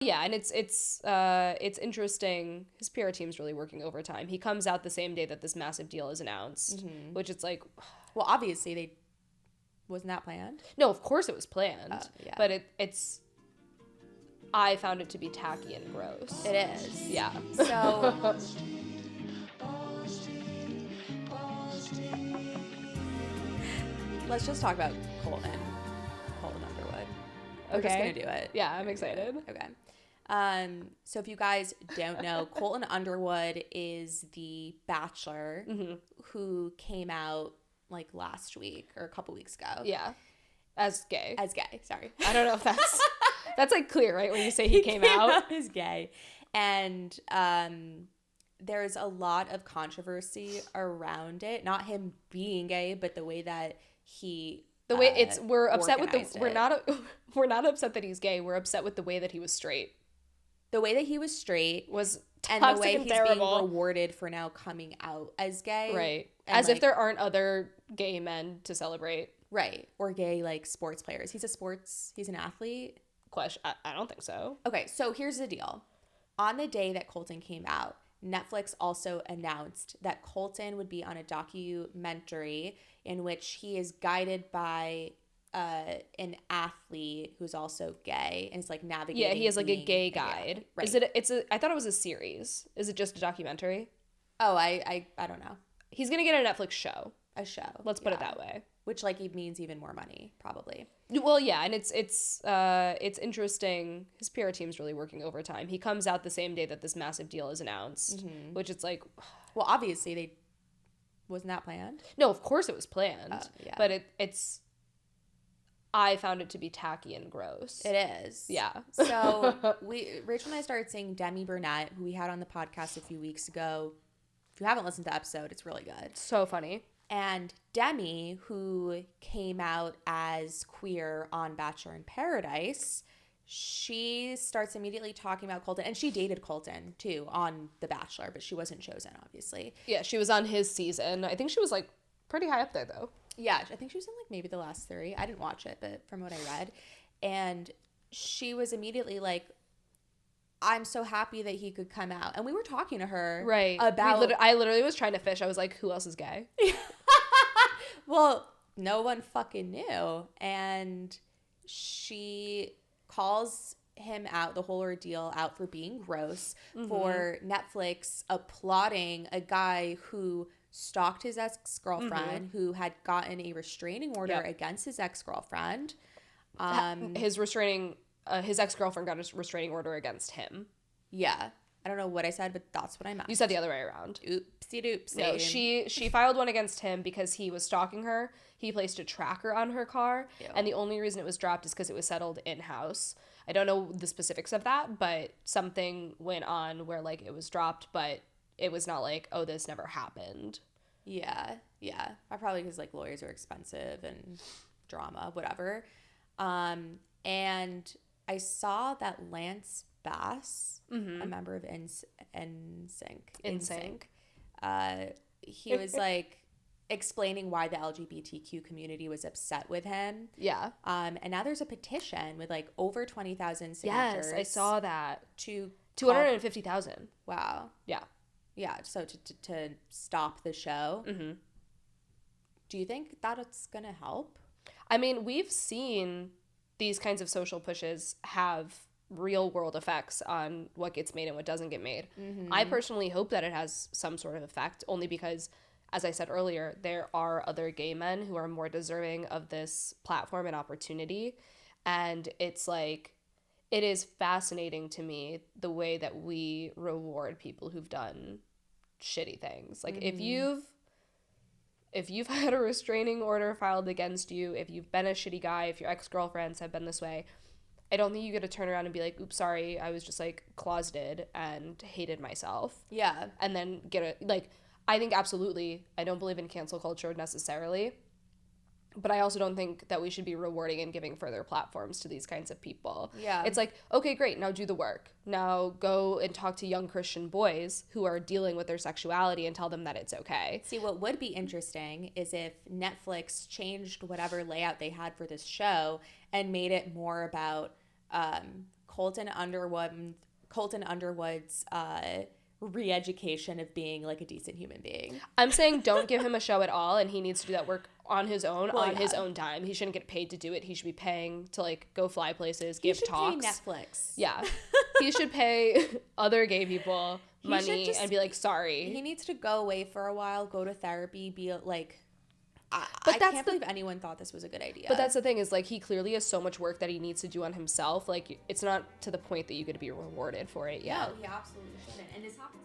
Yeah, and it's interesting. His PR team's really working overtime. He comes out the same day that this massive deal is announced, which it's like, well, obviously wasn't that planned? no, of course it was planned, yeah. but it's. I found it to be tacky and gross. It is. Yeah. So let's just talk about Colton Underwood. We're just gonna do it. Yeah, I'm excited. Okay. So if you guys don't know, Colton Underwood is the Bachelor who came out like last week or a couple weeks ago. Yeah. As gay. Sorry. I don't know if that's like clear, right? When you say he came out as gay. And there's a lot of controversy around it. Not him being gay, but the way that he we're upset with we're not upset that he's gay. We're upset with the way that he was straight. The way that he was straight was and the way he's being rewarded for now coming out as gay. Right. As if there aren't other gay men to celebrate. Right. Or gay like sports players. He's an athlete. I don't think so. Okay, so here's the deal. On the day that Colton came out, Netflix also announced that Colton would be on a documentary in which he is guided by an athlete who's also gay and it's like navigating. Yeah, he has like a gay guide. Right. I thought it was a series. Is it just a documentary? Oh, I don't know. He's gonna get a Netflix show. A show. Let's put it that way. Which like means even more money, probably. Well, yeah, and it's interesting. His PR team's really working overtime. He comes out the same day that this massive deal is announced, which it's like, well, obviously wasn't that planned? No, of course it was planned. Yeah. But it's. I found it to be tacky and gross. It is. Yeah. So Rachel and I started seeing Demi Burnett, who we had on the podcast a few weeks ago. If you haven't listened to the episode, it's really good. So funny. And Demi, who came out as queer on Bachelor in Paradise, she starts immediately talking about Colton. And she dated Colton, too, on The Bachelor, but she wasn't chosen, obviously. Yeah, she was on his season. I think she was, like, pretty high up there, though. Yeah, I think she was in, like, maybe the last 3. I didn't watch it, but from what I read. And she was immediately like, I'm so happy that he could come out. And we were talking to her about... I literally was trying to fish. I was like, who else is gay? Well, no one fucking knew. And she calls him out, the whole ordeal out for being gross, for Netflix applauding a guy who stalked his ex-girlfriend, who had gotten a restraining order against his ex-girlfriend. His ex-girlfriend got a restraining order against him. Yeah. I don't know what I said, but that's what I meant. You said the other way around. Oopsie doopsie. No, she filed one against him because he was stalking her. He placed a tracker on her car, and the only reason it was dropped is because it was settled in-house. I don't know the specifics of that, but something went on where, like, it was dropped, but it was not like, oh, this never happened. Yeah. Probably because, like, lawyers are expensive and drama, whatever. And I saw that Lance Bass, a member of NSYNC, he was like explaining why the LGBTQ community was upset with him. Yeah. And now there's a petition with like over 20,000 signatures. Yes, I saw that. To 250,000. Wow. Yeah. Yeah. So to stop the show. Mm-hmm. Do you think that's gonna help? I mean, we've seen these kinds of social pushes have real world effects on what gets made and what doesn't get made. I personally hope that it has some sort of effect, only because, as I said earlier, there are other gay men who are more deserving of this platform and opportunity. And it's like, it is fascinating to me the way that we reward people who've done shitty things. Like, if you've had a restraining order filed against you, if you've been a shitty guy, if your ex-girlfriends have been this way, I don't think you get to turn around and be like, oops, sorry, I was just, like, closeted and hated myself. Yeah. And then I think absolutely, I don't believe in cancel culture necessarily, but I also don't think that we should be rewarding and giving further platforms to these kinds of people. Yeah. It's like, okay, great, now do the work. Now go and talk to young Christian boys who are dealing with their sexuality and tell them that it's okay. See, what would be interesting is if Netflix changed whatever layout they had for this show and made it more about Colton Underwood's re-education of being like a decent human being. I'm saying don't give him a show at all, and he needs to do that work on his own, his own time. He shouldn't get paid to do it. He should be paying to like go fly places, give talks. He should pay Netflix. Yeah. He should pay other gay people money and be like, sorry. He needs to go away for a while, go to therapy, be like, I can't believe anyone thought this was a good idea. But that's the thing is, like, he clearly has so much work that he needs to do on himself. Like, it's not to the point that you could be rewarded for it yet. No, he absolutely shouldn't. And this happens